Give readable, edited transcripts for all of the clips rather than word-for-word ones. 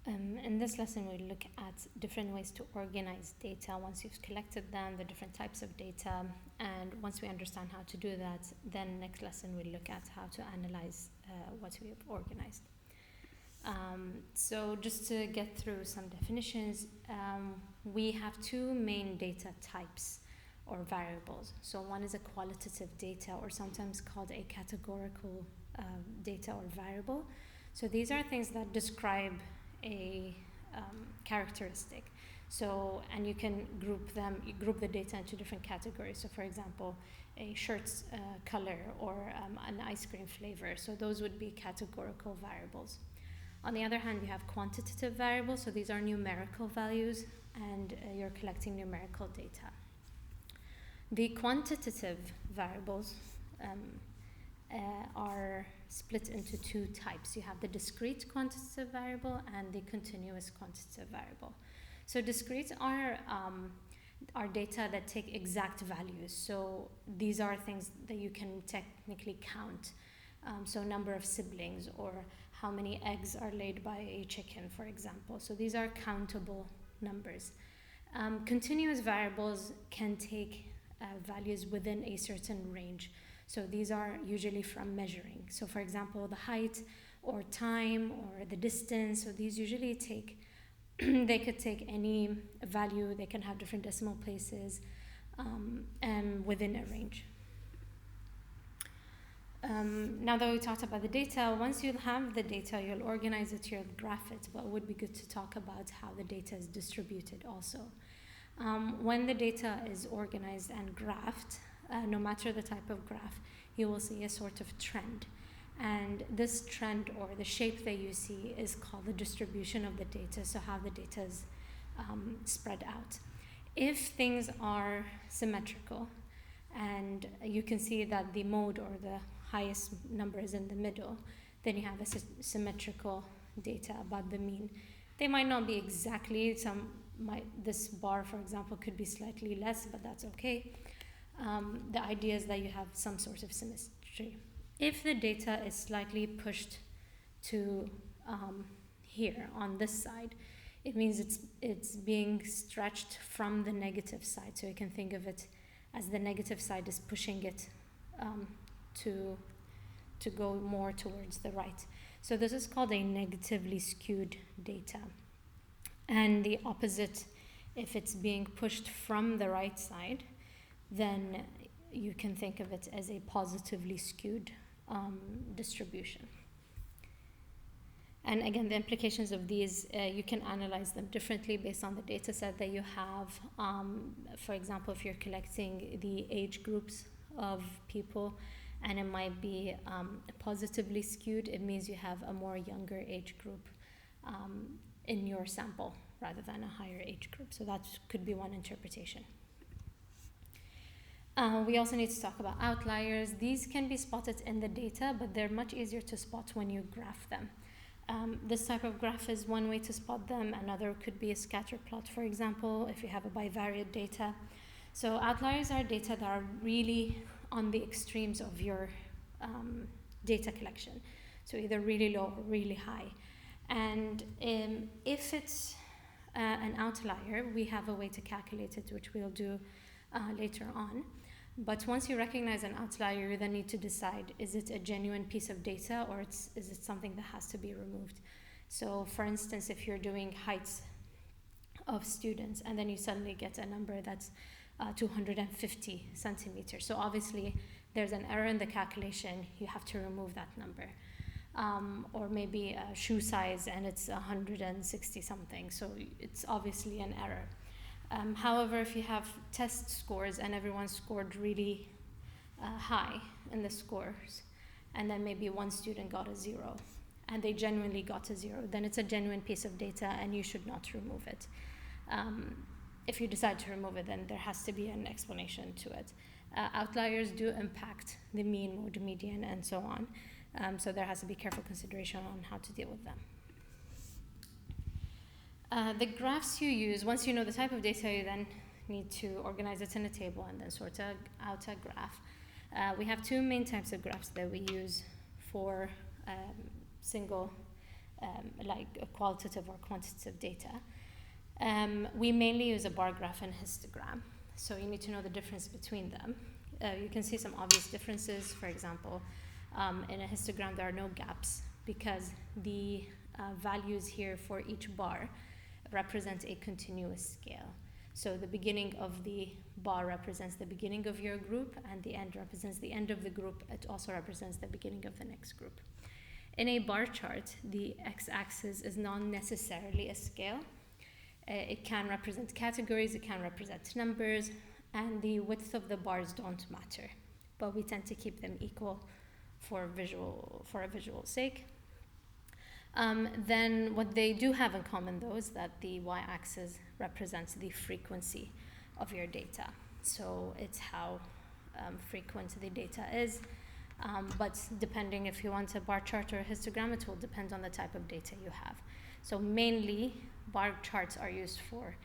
In this lesson, we'll look at different ways to organize data once you've collected them, the different types of data, and once we understand how to do that, then next lesson we'll look at how to analyze what we have organized. So just to get through some definitions, we have two main data types or variables. So one is a qualitative data, or sometimes called a categorical data or variable. So these are things that describe a characteristic. So, and you can group the data into different categories. So for example, a shirt's color or an ice cream flavor. So those would be categorical variables. On the other hand, you have quantitative variables. So these are numerical values, and you're collecting numerical data. The quantitative variables are split into two types. You have the discrete quantitative variable and the continuous quantitative variable. So discrete are data that take exact values. So these are things that you can technically count. So number of siblings, or how many eggs are laid by a chicken, for example. So these are countable numbers. Continuous variables can take values within a certain range. So these are usually from measuring. So for example, the height or time or the distance. So these usually take, they could take any value. They can have different decimal places and within a range. Now that we talked about the data, once you have the data, you'll organize it, you'll graph it, but it would be good to talk about how the data is distributed also. When the data is organized and graphed, no matter the type of graph, you will see a sort of trend. And this trend, or the shape that you see, is called the distribution of the data, so how the data is spread out. If things are symmetrical, and you can see that the mode or the highest number is in the middle, then you have a symmetrical data about the mean. They might not be exactly, this bar, for example, could be slightly less, but that's okay. The idea is that you have some sort of symmetry. If the data is slightly pushed to here on this side, it means it's being stretched from the negative side. So you can think of it as the negative side is pushing it to go more towards the right. So this is called a negatively skewed data. And the opposite, if it's being pushed from the right side, then you can think of it as a positively skewed distribution. And again, the implications of these, you can analyze them differently based on the data set that you have. For example, if you're collecting the age groups of people, and it might be positively skewed, it means you have a more younger age group in your sample rather than a higher age group. So that could be one interpretation. We also need to talk about outliers. These can be spotted in the data, but they're much easier to spot when you graph them. This type of graph is one way to spot them. Another could be a scatter plot, for example, if you have a bivariate data. So outliers are data that are really on the extremes of your data collection. So either really low or really high. And if it's an outlier, we have a way to calculate it, which we'll do later on. But once you recognize an outlier, you then need to decide, is it a genuine piece of data, or is it something that has to be removed? So for instance, if you're doing heights of students, and then you suddenly get a number that's 250 centimeters. So obviously there's an error in the calculation, you have to remove that number. Or maybe a shoe size and it's 160 something, so it's obviously an error. However, if you have test scores and everyone scored really high in the scores, and then maybe one student got a 0, and they genuinely got a 0, then it's a genuine piece of data and you should not remove it. If you decide to remove it, then there has to be an explanation to it. Outliers do impact the mean, mode, median, and so on. So there has to be careful consideration on how to deal with them. The graphs you use, once you know the type of data, you then need to organize it in a table and then sort out a graph. We have two main types of graphs that we use for single like a qualitative or quantitative data. We mainly use a bar graph and histogram, so you need to know the difference between them. You can see some obvious differences. For example, in a histogram there are no gaps because the values here for each bar represent a continuous scale. So the beginning of the bar represents the beginning of your group, and the end represents the end of the group. It also represents the beginning of the next group. In a bar chart, the x-axis is not necessarily a scale. It can represent categories, it can represent numbers, and the width of the bars don't matter, but we tend to keep them equal for a visual sake. Then what they do have in common, though, is that the y-axis represents the frequency of your data. So it's how frequent the data is. But depending if you want a bar chart or a histogram, it will depend on the type of data you have. So mainly, bar charts are used for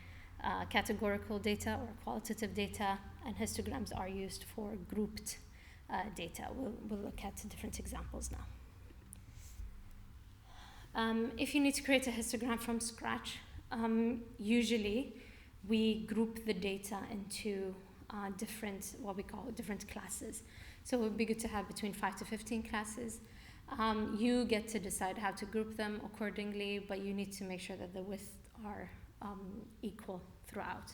categorical data or qualitative data, and histograms are used for grouped data. We'll look at different examples now. If you need to create a histogram from scratch, usually we group the data into different, what we call different classes. So it would be good to have between 5 to 15 classes. You get to decide how to group them accordingly, but you need to make sure that the widths are equal throughout.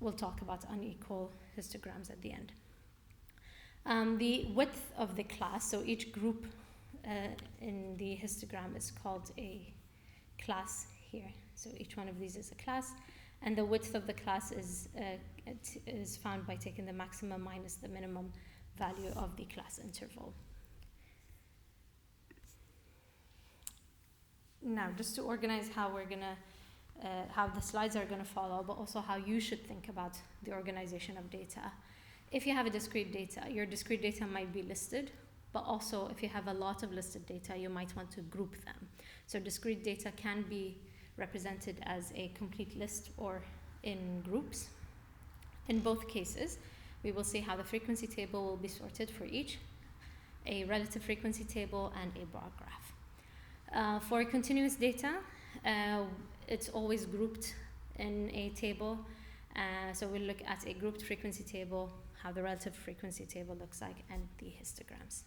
We'll talk about unequal histograms at the end. The width of the class, so each group in the histogram is called a class here. So each one of these is a class, and the width of the class is found by taking the maximum minus the minimum value of the class interval. Now, just to organize how we're gonna, how the slides are gonna follow, but also how you should think about the organization of data. If you have a discrete data, your discrete data might be listed, but also if you have a lot of listed data, you might want to group them. So discrete data can be represented as a complete list or in groups. In both cases, we will see how the frequency table will be sorted for each, a relative frequency table, and a bar graph. For continuous data, it's always grouped in a table. So we'll look at a grouped frequency table, how the relative frequency table looks like, and the histograms.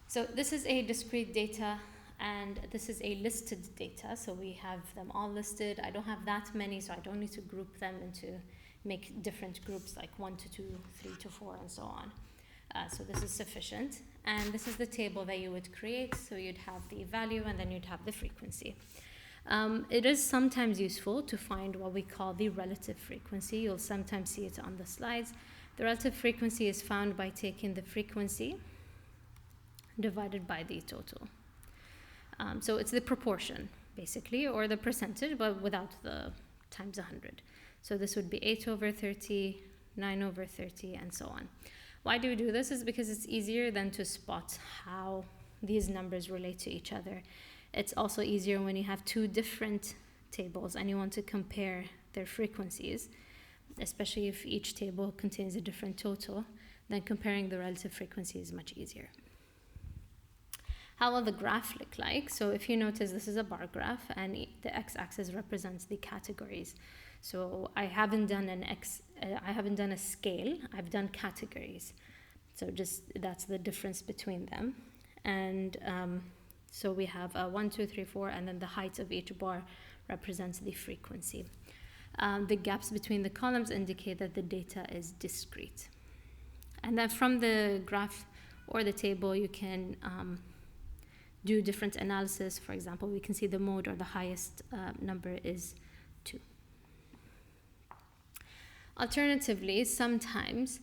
So this is a discrete data, and this is a listed data. So we have them all listed. I don't have that many, so I don't need to group them into make different groups like 1 to 2, 3 to 4, and so on. So this is sufficient. And this is the table that you would create. So you'd have the value, and then you'd have the frequency. It is sometimes useful to find what we call the relative frequency. You'll sometimes see it on the slides. The relative frequency is found by taking the frequency divided by the total. So it's the proportion, basically, or the percentage, but without the times 100. So this would be 8 over 30, 9 over 30, and so on. Why do we do this? Is because it's easier than to spot how these numbers relate to each other. It's also easier when you have two different tables and you want to compare their frequencies, especially if each table contains a different total, then comparing the relative frequency is much easier. How will the graph look like? So if you notice, this is a bar graph, and the x-axis represents the categories. So I haven't done a scale, I've done categories. So just that's the difference between them. And so we have 1, 2, 3, 4, and then the height of each bar represents the frequency. The gaps between the columns indicate that the data is discrete. And then from the graph or the table, you can do different analysis. For example, we can see the mode or the highest number is 2. Alternatively, sometimes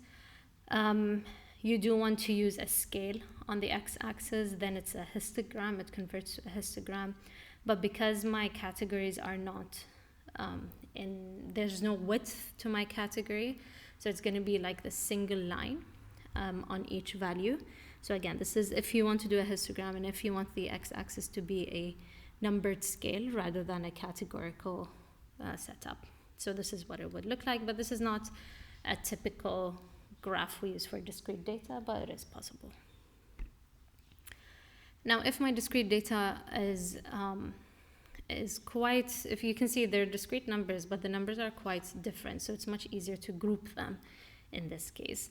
you do want to use a scale on the x-axis, then it's a histogram, it converts to a histogram. But because my categories are not there's no width to my category, so it's going to be like the single line on each value. So again, this is if you want to do a histogram and if you want the x-axis to be a numbered scale rather than a categorical setup. So this is what it would look like, but this is not a typical graph we use for discrete data, but it is possible. Now, if my discrete data is quite, if you can see they're discrete numbers, but the numbers are quite different, so it's much easier to group them in this case.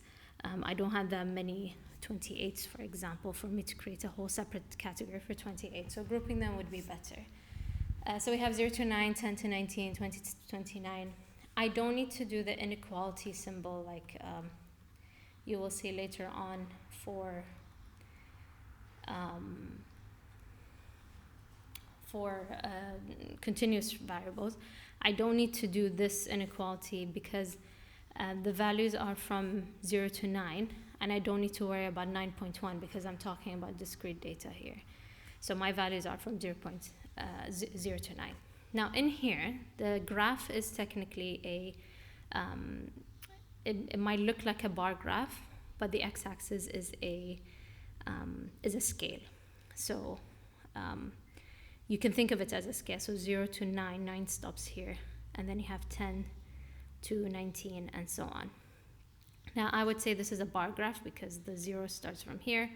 I don't have that many 28s, for example, for me to create a whole separate category for 28, so grouping them would be better. So we have 0 to 9, 10 to 19, 20 to 29. I don't need to do the inequality symbol like you will see later on for continuous variables. I don't need to do this inequality because the values are from 0 to 9, and I don't need to worry about 9.1 because I'm talking about discrete data here. So my values are from 0 to 9. Now in here, the graph is technically it might look like a bar graph, but the x-axis is a scale. So you can think of it as a scale. So 0 to 9, 9 stops here, and then you have 10 to 19, and so on. Now I would say this is a bar graph because the 0 starts from here.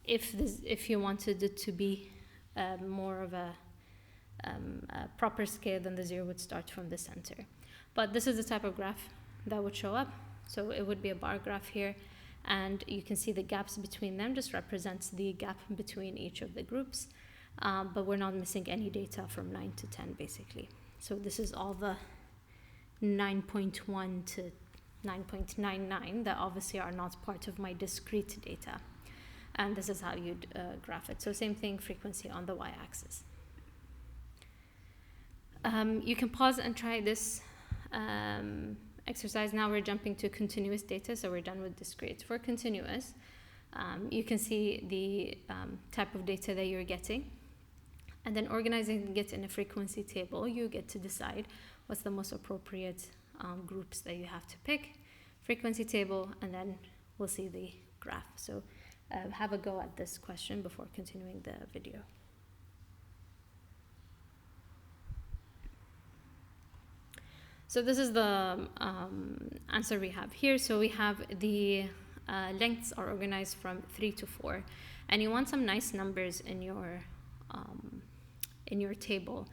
If you wanted it to be more of a proper scale, then the 0 would start from the center. But this is the type of graph that would show up. So it would be a bar graph here, and you can see the gaps between them just represents the gap between each of the groups. But we're not missing any data from 9 to 10 basically. So this is all the 9.1 to 9.99 that obviously are not part of my discrete data. And this is how you'd graph it. So same thing, frequency on the y-axis. You can pause and try this exercise. Now we're jumping to continuous data, so we're done with discrete. For continuous, you can see the type of data that you're getting, and then organizing it in a frequency table, you get to decide what's the most appropriate groups that you have to pick. Frequency table, and then we'll see the graph. So have a go at this question before continuing the video. So this is the answer we have here. So we have the lengths are organized from 3 to 4, and you want some nice numbers in your table.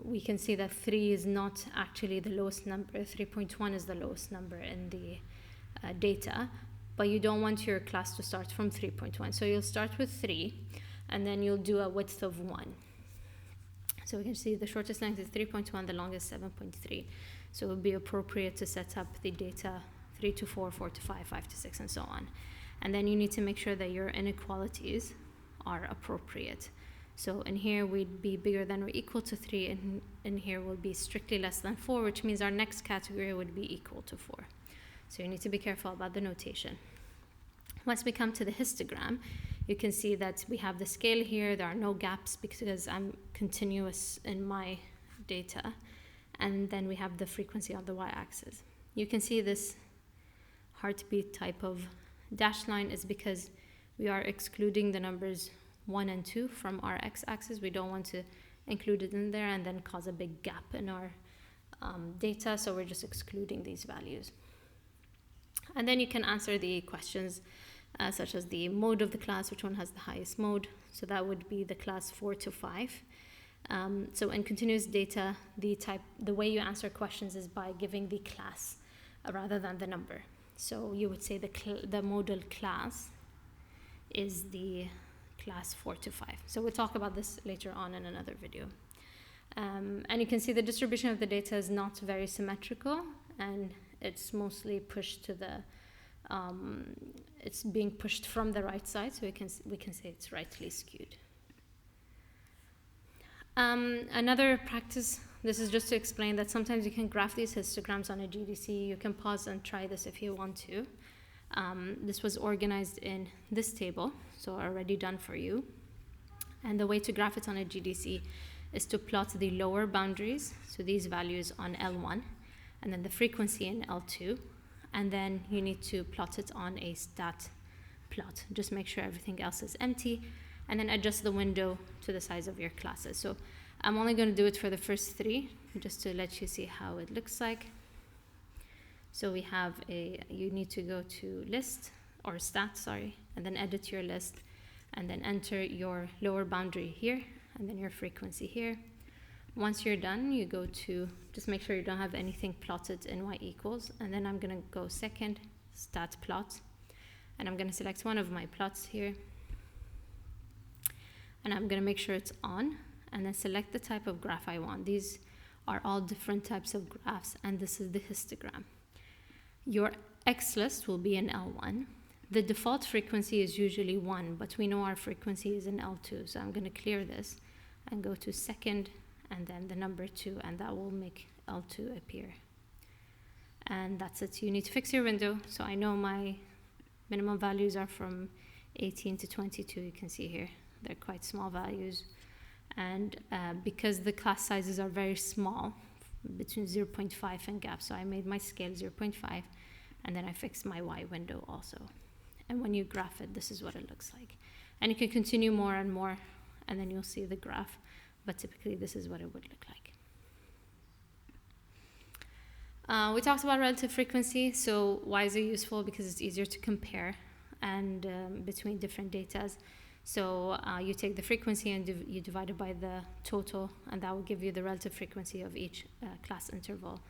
We can see that 3 is not actually the lowest number. 3.1 is the lowest number in the data, but you don't want your class to start from 3.1. So you'll start with 3, and then you'll do a width of 1. So we can see the shortest length is 3.1, the longest 7.3. So it would be appropriate to set up the data 3 to 4, 4 to 5, 5 to 6, and so on. And then you need to make sure that your inequalities are appropriate. So in here we'd be bigger than or equal to 3, and in here will be strictly less than 4, which means our next category would be equal to 4. So you need to be careful about the notation. Once we come to the histogram, you can see that we have the scale here. There are no gaps because I'm continuous in my data. And then we have the frequency on the y-axis. You can see this heartbeat type of dashed line is because we are excluding the numbers 1 and 2 from our x-axis. We don't want to include it in there and then cause a big gap in our data, so we're just excluding these values. And then you can answer the questions such as the mode of the class, which one has the highest mode. So that would be the class 4 to 5. So in continuous data, the way you answer questions is by giving the class rather than the number. So you would say the modal class is the class 4 to 5. So we'll talk about this later on in another video. And you can see the distribution of the data is not very symmetrical, and it's mostly pushed to the it's being pushed from the right side, so we can say it's rightly skewed. Another practice, this is just to explain that sometimes you can graph these histograms on a GDC. You can pause and try this if you want to. This was organized in this table, so already done for you. And the way to graph it on a GDC is to plot the lower boundaries, so these values on L1, and then the frequency in L2, and then you need to plot it on a stat plot. Just make sure everything else is empty, and then adjust the window to the size of your classes. So I'm only going to do it for the first 3, just to let you see how it looks like. So we have you need to go to list, or stat, sorry, and then edit your list. and then enter your lower boundary here, and then your frequency here. Once you're done, you go to, just make sure you don't have anything plotted in y equals, and then I'm gonna go second, stat plot, and I'm gonna select one of my plots here, and I'm gonna make sure it's on, and then select the type of graph I want. These are all different types of graphs, and this is the histogram. Your X list will be in L1. The default frequency is usually 1, but we know our frequency is in L2, so I'm gonna clear this and go to second, and then the number 2, and that will make L2 appear. And that's it. You need to fix your window. So I know my minimum values are from 18 to 22, you can see here. They're quite small values. And because the class sizes are very small, between 0.5 and gap, so I made my scale 0.5, and then I fixed my Y window also. And when you graph it, this is what it looks like. And you can continue more and more, and then you'll see the graph. But typically this is what it would look like. We talked about relative frequency. So why is it useful? Because it's easier to compare and between different datas. So you take the frequency and you divide it by the total, and that will give you the relative frequency of each class interval.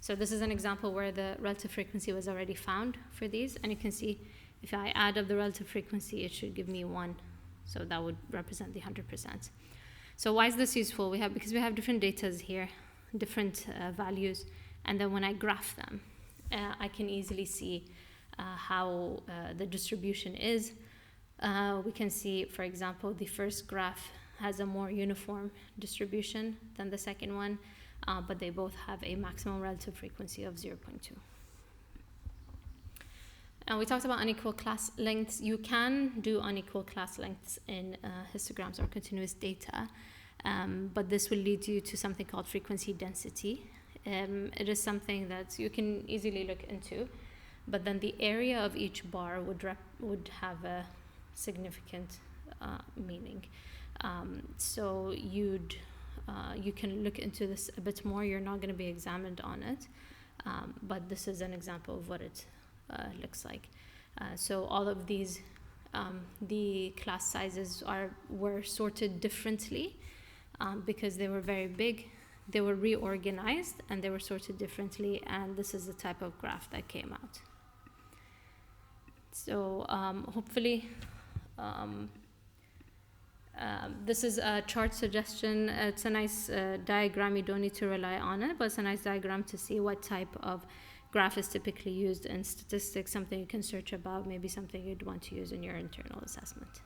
So this is an example where the relative frequency was already found for these, and you can see if I add up the relative frequency, it should give me 1. So that would represent the 100%. So why is this useful? Because we have different datas here, different values, and then when I graph them, I can easily see how the distribution is. We can see, for example, the first graph has a more uniform distribution than the second one, but they both have a maximum relative frequency of 0.2. And we talked about unequal class lengths. You can do unequal class lengths in histograms or continuous data, but this will lead you to something called frequency density. It is something that you can easily look into, but then the area of each bar would have a significant meaning. So you can look into this a bit more. You're not going to be examined on it, but this is an example of what it looks like. So all of these, the class sizes were sorted differently because they were very big. They were reorganized and they were sorted differently, and this is the type of graph that came out. So hopefully this is a chart suggestion. It's a nice diagram. You don't need to rely on it, but it's a nice diagram to see what type of graph is typically used in statistics, something you can search about, maybe something you'd want to use in your internal assessment.